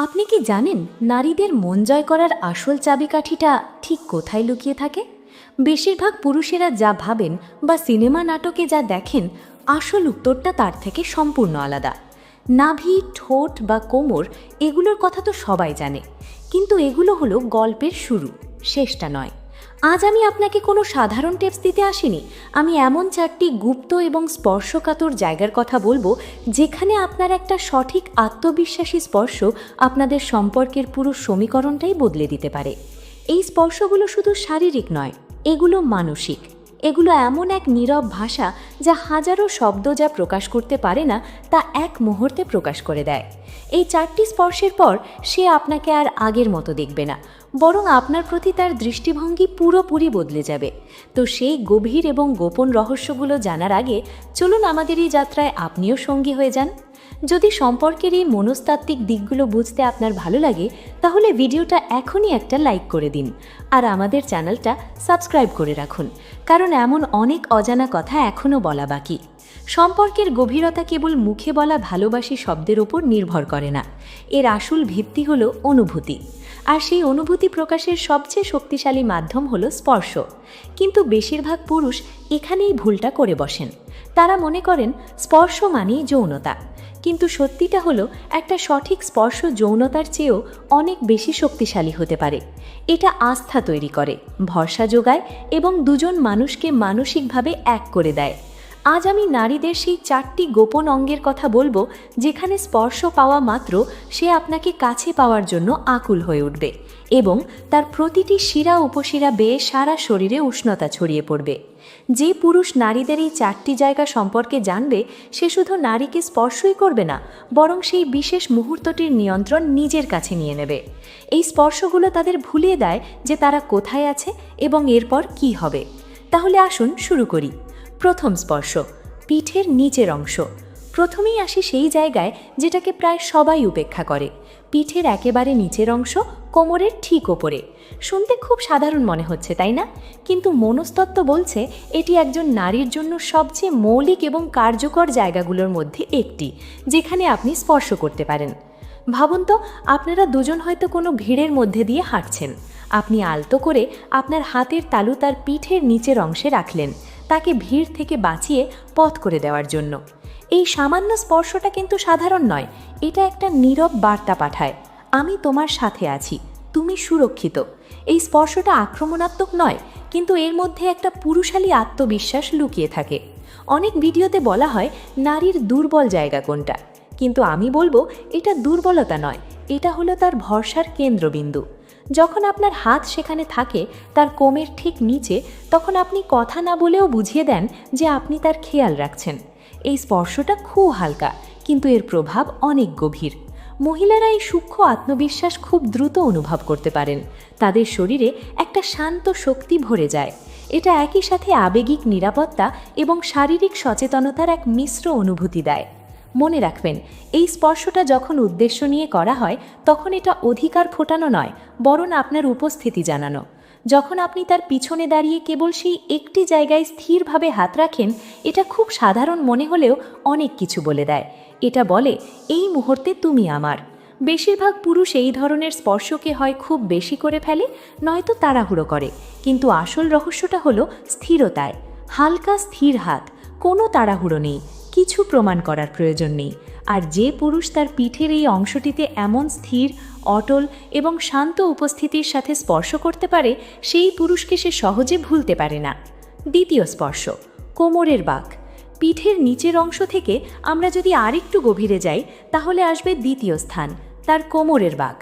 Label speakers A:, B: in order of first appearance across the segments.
A: আপনি কি জানেন নারীদের মন জয় করার আসল চাবিকাঠিটা ঠিক কোথায় লুকিয়ে থাকে? বেশিরভাগ পুরুষেরা যা ভাবেন বা সিনেমা নাটকে যা দেখেন, আসল উত্তরটা তার থেকে সম্পূর্ণ আলাদা। নাভি, ঠোঁট বা কোমর, এগুলোর কথা তো সবাই জানে, কিন্তু এগুলো হলো গল্পের শুরু, শেষটা নয়। আজ আমি আপনাকে কোনো সাধারণ টিপস দিতে আসিনি। আমি এমন 4টি গুপ্ত এবং স্পর্শকাতর জায়গার কথা বলবো, যেখানে আপনার একটা সঠিক আত্মবিশ্বাসী স্পর্শ আপনাদের সম্পর্কের পুরো সমীকরণটাই বদলে দিতে পারে। এই স্পর্শগুলো শুধু শারীরিক নয়, এগুলো মানসিক। এগুলো এমন এক নীরব ভাষা যা হাজারো শব্দ যা প্রকাশ করতে পারে না, তা এক মুহূর্তে প্রকাশ করে দেয়। এই 4টি স্পর্শের পর সে আপনাকে আর আগের মতো দেখবে না, বরং আপনার প্রতি তার দৃষ্টিভঙ্গি পুরোপুরি বদলে যাবে। তো সেই গভীর এবং গোপন রহস্যগুলো জানার আগে চলুন আমাদের এই যাত্রায় আপনিও সঙ্গী হয়ে যান। যদি সম্পর্কের এই মনস্তাত্ত্বিক দিকগুলো বুঝতে আপনার ভালো লাগে, তাহলে ভিডিওটা এখনই একটা লাইক করে দিন আর আমাদের চ্যানেলটা সাবস্ক্রাইব করে রাখুন, কারণ এমন অনেক অজানা কথা এখনও বলা বাকি। সম্পর্কের গভীরতা কেবল মুখে বলা ভালোবাসি শব্দের ওপর নির্ভর করে না, এর আসল ভিত্তি হলো অনুভূতি। আর সেই অনুভূতি প্রকাশের সবচেয়ে শক্তিশালী মাধ্যম হলো স্পর্শ। কিন্তু বেশিরভাগ পুরুষ এখানেই ভুলটা করে বসেন। তারা মনে করেন স্পর্শ মানেই যৌনতা, কিন্তু সত্যিটা হলো একটা সঠিক স্পর্শ যৌনতার চেয়েও অনেক বেশি শক্তিশালী হতে পারে। এটা আস্থা তৈরি করে, ভরসা যোগায় এবং দুজন মানুষকে মানসিকভাবে এক করে দেয়। আজ আমি নারীদের সেই 4টি গোপন অঙ্গের কথা বলবো, যেখানে স্পর্শ পাওয়া মাত্র সে আপনাকে কাছে পাওয়ার জন্য আকুল হয়ে উঠবে এবং তার প্রতিটি শিরা উপশিরা বেয়ে সারা শরীরে উষ্ণতা ছড়িয়ে পড়বে। যে পুরুষ নারীদের এই 4টি জায়গা সম্পর্কে জানবে, সে শুধু নারীকে স্পর্শই করবে না, বরং সেই বিশেষ মুহূর্তটির নিয়ন্ত্রণ নিজের কাছে নিয়ে নেবে। এই স্পর্শগুলো তাদের ভুলিয়ে দেয় যে তারা কোথায় আছে এবং এরপর কি হবে। তাহলে আসুন শুরু করি। প্রথম স্পর্শ, পিঠের নিচের অংশ। প্রথমেই আসি সেই জায়গায় যেটাকে প্রায় সবাই উপেক্ষা করে। পিঠের একেবারে নিচের অংশ, কোমরের ঠিক ওপরে। শুনতে খুব সাধারণ মনে হচ্ছে, তাই না? কিন্তু মনস্তত্ত্ব বলছে এটি একজন নারীর জন্য সবচেয়ে মৌলিক এবং কার্যকর জায়গাগুলোর মধ্যে একটি, যেখানে আপনি স্পর্শ করতে পারেন। ভাবুন তো, আপনারা দুজন হয়তো কোনো ভিড়ের মধ্যে দিয়ে হাঁটছেন। আপনি আলতো করে আপনার হাতের তালু তার পিঠের নিচের অংশে রাখলেন, তাকে ভিড় থেকে বাঁচিয়ে পথ করে দেওয়ার জন্য। এই সামান্য স্পর্শটা কিন্তু সাধারণ নয়, এটা একটা নীরব বার্তা পাঠায়, আমি তোমার সাথে আছি, তুমি সুরক্ষিত। এই স্পর্শটা আক্রমণাত্মক নয়, কিন্তু এর মধ্যে একটা পুরুষালী আত্মবিশ্বাস লুকিয়ে থাকে। অনেক ভিডিওতে বলা হয় নারীর দুর্বল জায়গা কোনটা, কিন্তু আমি বলবো এটা দুর্বলতা নয়, এটা হলো তার ভরসার কেন্দ্রবিন্দু। যখন আপনার হাত সেখানে থাকে, তার কোমের ঠিক নিচে, তখন আপনি কথা না বলেও বুঝিয়ে দেন যে আপনি তার খেয়াল রাখছেন। এই স্পর্শটা খুব হালকা, কিন্তু এর প্রভাব অনেক গভীর। মহিলারা এই সূক্ষ্ম আত্মবিশ্বাস খুব দ্রুত অনুভব করতে পারেন। তাদের শরীরে একটা শান্ত শক্তি ভরে যায়। এটা একই সাথে আবেগিক নিরাপত্তা এবং শারীরিক সচেতনতার এক মিশ্র অনুভূতি দেয়। মনে রাখবেন, এই স্পর্শটা যখন উদ্দেশ্য নিয়ে করা হয়, তখন এটা অধিকার ফোটানো নয়, বরং আপনার উপস্থিতি জানানো। যখন আপনি তার পিছনে দাঁড়িয়ে কেবল সেই একটি জায়গায় স্থিরভাবে হাত রাখেন, এটা খুব সাধারণ মনে হলেও অনেক কিছু বলে দেয়। এটা বলে, এই মুহূর্তে তুমি আমার। বেশিরভাগ পুরুষ এই ধরনের স্পর্শকে হয় খুব বেশি করে ফেলে, নয়তো তাড়াহুড়ো করে। কিন্তু আসল রহস্যটা হলো স্থিরতায়। হালকা স্থির হাত, কোনো তাড়াহুড়ো নেই, কিছু প্রমাণ করার প্রয়োজন নেই। আর যে পুরুষ তার পিঠের এই অংশটিতে এমন স্থির, অটল এবং শান্ত উপস্থিতির সাথে স্পর্শ করতে পারে, সেই পুরুষকে সে সহজে ভুলতে পারে না। দ্বিতীয় স্পর্শ, কোমরের বাঁক। পিঠের নিচের অংশ থেকে আমরা যদি আরেকটু গভীরে যাই, তাহলে আসবে দ্বিতীয় স্থান, তার কোমরের বাঁক।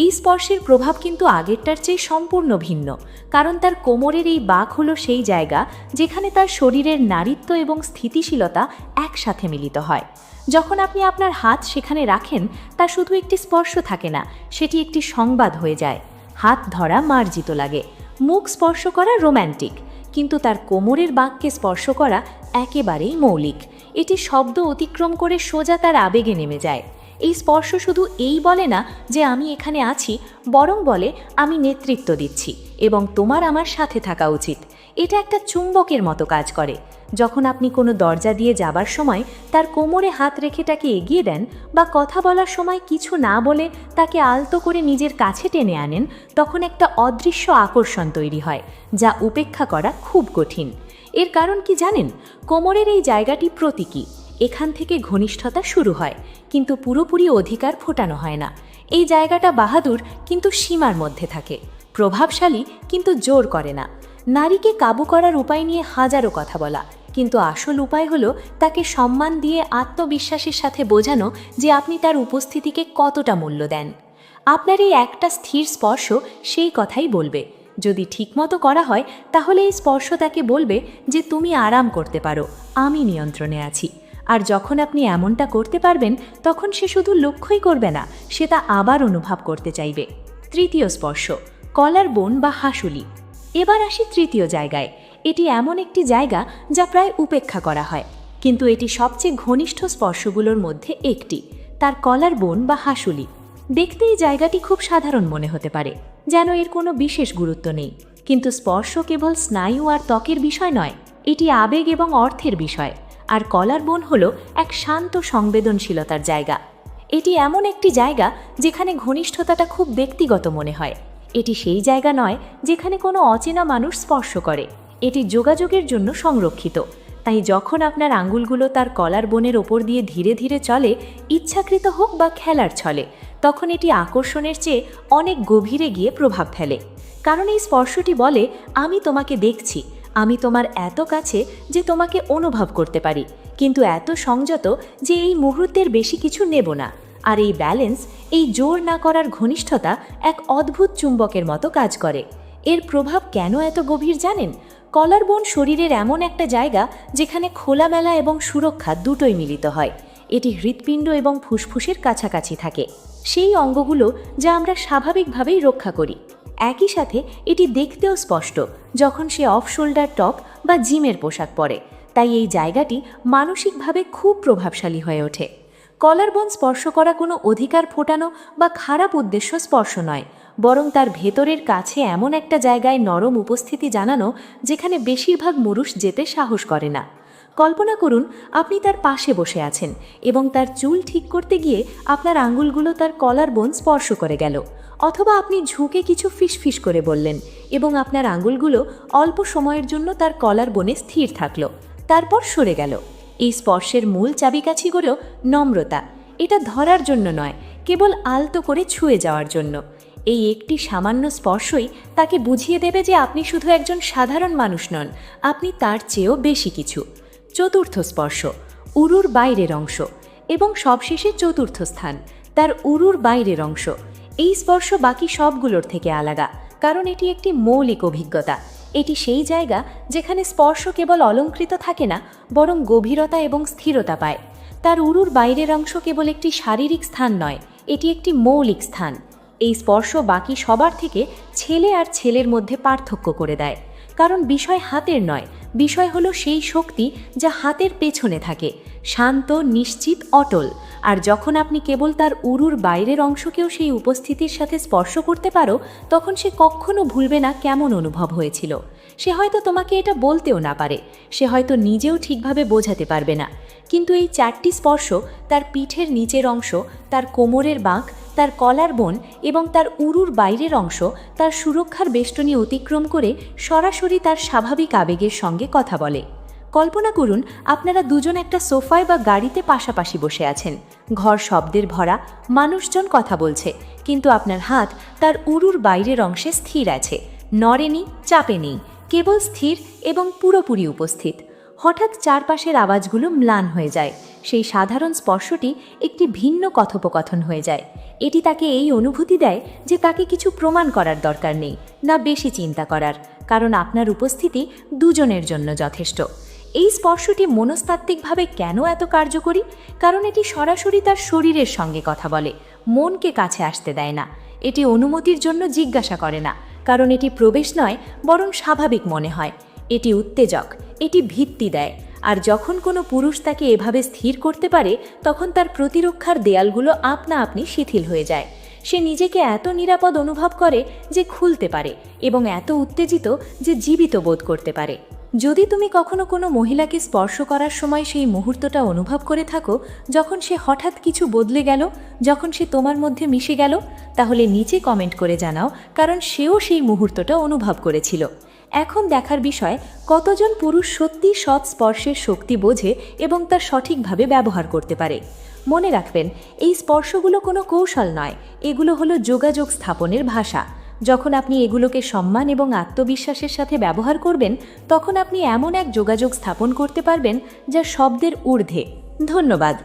A: এই স্পর্শের প্রভাব কিন্তু আগেরটার চেয়ে সম্পূর্ণ ভিন্ন, কারণ তার কোমরের এই বাঁক হলো সেই জায়গা যেখানে তার শরীরের নারীত্ব এবং স্থিতিশীলতা একসাথে মিলিত হয়। যখন আপনি আপনার হাত সেখানে রাখেন, তা শুধু একটি স্পর্শ থাকে না, সেটি একটি সংবাদ হয়ে যায়। হাত ধরা মার্জিত লাগে, মুখ স্পর্শ করা রোম্যান্টিক, কিন্তু তার কোমরের বাঁককে স্পর্শ করা একেবারেই মৌলিক। এটি শব্দ অতিক্রম করে সোজা তার আবেগে নেমে যায়। এই স্পর্শ শুধু এই বলে না যে আমি এখানে আছি, বরং বলে আমি নেতৃত্ব দিচ্ছি এবং তোমার আমার সাথে থাকা উচিত। এটা একটা চুম্বকের মতো কাজ করে। যখন আপনি কোনো দরজা দিয়ে যাবার সময় তার কোমরে হাত রেখে তাকে এগিয়ে দেন, বা কথা বলার সময় কিছু না বলে তাকে আলতো করে নিজের কাছে টেনে আনেন, তখন একটা অদৃশ্য আকর্ষণ তৈরি হয় যা উপেক্ষা করা খুব কঠিন। এর কারণ কি জানেন? কোমরের এই জায়গাটি প্রতীকী। এখান থেকে ঘনিষ্ঠতা শুরু হয়, কিন্তু পুরোপুরি অধিকার ফোটানো হয় না। এই জায়গাটা বাহাদুর কিন্তু সীমার মধ্যে থাকে, প্রভাবশালী কিন্তু জোর করে না। নারীকে কাবু করার উপায় নিয়ে হাজারো কথা বলা, কিন্তু আসল উপায় হলো তাকে সম্মান দিয়ে আত্মবিশ্বাসের সাথে বোঝানো যে আপনি তার উপস্থিতিকে কতটা মূল্য দেন। আপনার এই একটা স্থির স্পর্শ সেই কথাই বলবে। যদি ঠিকমতো করা হয় তাহলে এই স্পর্শ তাকে বলবে যে তুমি আরাম করতে পারো, আমি নিয়ন্ত্রণে আছি। আর যখন আপনি এমনটা করতে পারবেন, তখন সে শুধু লক্ষ্যই করবে না, সে তা আবার অনুভব করতে চাইবে। তৃতীয় স্পর্শ, কলার বোন বা হাসুলি। এবার আসি তৃতীয় জায়গায়। এটি এমন একটি জায়গা যা প্রায় উপেক্ষা করা হয়, কিন্তু এটি সবচেয়ে ঘনিষ্ঠ স্পর্শগুলোর মধ্যে একটি। তার কলার বোন বা হাসুলি। দেখতে এই জায়গাটি খুব সাধারণ মনে হতে পারে, যেন এর কোনো বিশেষ গুরুত্ব নেই, কিন্তু স্পর্শ কেবল স্নায়ু আর ত্বকের বিষয় নয়, এটি আবেগ এবং অর্থের বিষয়। আর কলার বোন হলো এক শান্ত সংবেদনশীলতার জায়গা। এটি এমন একটি জায়গা যেখানে ঘনিষ্ঠতাটা খুব ব্যক্তিগত মনে হয়। এটি সেই জায়গা নয় যেখানে কোনো অচেনা মানুষ স্পর্শ করে, এটি যোগাযোগের জন্য সংরক্ষিত। তাই যখন আপনার আঙ্গুলগুলো তার কলার বোনের ওপর দিয়ে ধীরে ধীরে চলে, ইচ্ছাকৃত হোক বা খেলার ছলে, তখন এটি আকর্ষণের চেয়ে অনেক গভীরে গিয়ে প্রভাব ফেলে। কারণ এই স্পর্শটি বলে আমি তোমাকে দেখছি, আমি তোমার এত কাছে যে তোমাকে অনুভব করতে পারি, কিন্তু এত সংযত যে এই মুহূর্তের বেশি কিছু নেব না। আর এই ব্যালেন্স, এই জোর না করার ঘনিষ্ঠতা এক অদ্ভুত চুম্বকের মতো কাজ করে। এর প্রভাব কেন এত গভীর জানেন? কলার বোন শরীরের এমন একটা জায়গা যেখানে খোলামেলা এবং সুরক্ষা দুটোই মিলিত হয়। এটি হৃৎপিণ্ড এবং ফুসফুসের কাছাকাছি থাকে, সেই অঙ্গগুলো যা আমরা স্বাভাবিকভাবেই রক্ষা করি। একই সাথে এটি দেখতেও স্পষ্ট যখন সে অফ শোল্ডার টপ বা জিমের পোশাক পরে। তাই এই জায়গাটি মানসিকভাবে খুব প্রভাবশালী হয়ে ওঠে। কলার বোন স্পর্শ করা কোনো অধিকার ফোটানো বা খারাপ উদ্দেশ্য স্পর্শ নয়, বরং তার ভেতরের কাছে এমন একটা জায়গায় নরম উপস্থিতি জানানো যেখানে বেশিরভাগ পুরুষ যেতে সাহস করে না। কল্পনা করুন আপনি তার পাশে বসে আছেন এবং তার চুল ঠিক করতে গিয়ে আপনার আঙ্গুলগুলো তার কলার বোন স্পর্শ করে গেল, অথবা আপনি ঝুঁকে কিছু ফিসফিস করে বললেন এবং আপনার আঙ্গুলগুলো অল্প সময়ের জন্য তার কলার বোনে স্থির থাকলো, তারপর সরে গেল। এই স্পর্শের মূল চাবিকাঠিগুলো নম্রতা। এটা ধরার জন্য নয়, কেবল আলতো করে ছুঁয়ে যাওয়ার জন্য। এই একটি সামান্য স্পর্শই তাকে বুঝিয়ে দেবে যে আপনি শুধু একজন সাধারণ মানুষ নন, আপনি তার চেয়েও বেশি কিছু। চতুর্থ স্পর্শ, উরুর বাইরের অংশ। এবং সবশেষে চতুর্থ স্থান, তার উরুর বাইরের অংশ। এই স্পর্শ বাকি সবগুলোর থেকে আলাদা, কারণ এটি একটি মৌলিক অভিজ্ঞতা। এটি সেই জায়গা যেখানে স্পর্শ কেবল অলংকৃত থাকে না, বরং গভীরতা এবং স্থিরতা পায়। তার উরুর বাইরের অংশ কেবল একটি শারীরিক স্থান নয়, এটি একটি মৌলিক স্থান। এই স্পর্শ বাকি সবার থেকে ছেলে আর ছেলের মধ্যে পার্থক্য করে দেয়, কারণ বিষয় হাতের নয়, বিষয় হলো সেই শক্তি যা হাতের পেছনে থাকে, শান্ত, নিশ্চিত, অটল। আর যখন আপনি কেবল তার উরুর বাইরের অংশকেও সেই উপস্থিতির সাথে স্পর্শ করতে পারো, তখন সে কখনো ভুলবে না কেমন অনুভব হয়েছিল। সে হয়তো তোমাকে এটা বলতেও না পারে, সে হয়তো নিজেও ঠিকভাবে বোঝাতে পারবে না, কিন্তু এই চারটি স্পর্শ, তার পিঠের নিচের অংশ, তার কোমরের বাঁক, তার কলার বোন এবং তার উরুর বাইরের অংশ, তার সুরক্ষার বেষ্টনী অতিক্রম করে সরাসরি তার স্বাভাবিক আবেগের সঙ্গে কথা বলে। কল্পনা করুন আপনারা দুজন একটা সোফায় বা গাড়িতে পাশাপাশি বসে আছেন, ঘর শব্দের ভরা, মানুষজন কথা বলছে, কিন্তু আপনার হাত তার উরুর বাইরের অংশে স্থির আছে, নড়েনি, চাপে নেই, কেবল স্থির এবং পুরোপুরি উপস্থিত। হঠাৎ চারপাশের আওয়াজগুলো ম্লান হয়ে যায়, সেই সাধারণ স্পর্শটি একটি ভিন্ন কথোপকথন হয়ে যায়। এটি তাকে এই অনুভূতি দেয় যে তাকে কিছু প্রমাণ করার দরকার নেই, না বেশি চিন্তা করার, কারণ আপনার উপস্থিতি দুজনের জন্য যথেষ্ট। এই স্পর্শটি মনস্তাত্ত্বিকভাবে কেন এত কার্যকরী? কারণ এটি সরাসরি তার শরীরের সঙ্গে কথা বলে, মনকে কাছে আসতে দেয় না। এটি অনুমতির জন্য জিজ্ঞাসা করে না, কারণ এটি প্রবেশ নয়, বরং স্বাভাবিক মনে হয়। এটি উত্তেজক, এটি ভিত্তি দেয়। আর যখন কোনো পুরুষ তাকে এভাবে স্থির করতে পারে তখন তার প্রতিরক্ষার দেয়ালগুলো আপনা আপনি শিথিল হয়ে যায়। সে নিজেকে এত নিরাপদ অনুভব করে যে খুলতে পারে এবং এত উত্তেজিত যে জীবিত বোধ করতে পারে। যদি তুমি কখনো কোনো মহিলাকে স্পর্শ করার সময় সেই মুহূর্তটা অনুভব করে থাকো যখন সে হঠাৎ কিছু বদলে গেল, যখন সে তোমার মধ্যে মিশে গেল, তাহলে নিচে কমেন্ট করে জানাও, কারণ সেও সেই মুহূর্তটা অনুভব করেছিল। এখন দেখার বিষয় কতজন পুরুষ সত্যি সৎ স্পর্শের শক্তি বোঝে এবং তা সঠিকভাবে ব্যবহার করতে পারে। মনে রাখবেন, এই স্পর্শগুলো কোনো কৌশল নয়, এগুলো হলো যোগাযোগ স্থাপনের ভাষা। যখন আপনি এগুলোকে সম্মান এবং আত্মবিশ্বাসের সাথে ব্যবহার করবেন, তখন আপনি এমন এক যোগাযোগ স্থাপন করতে পারবেন যা শব্দের ঊর্ধ্বে। ধন্যবাদ।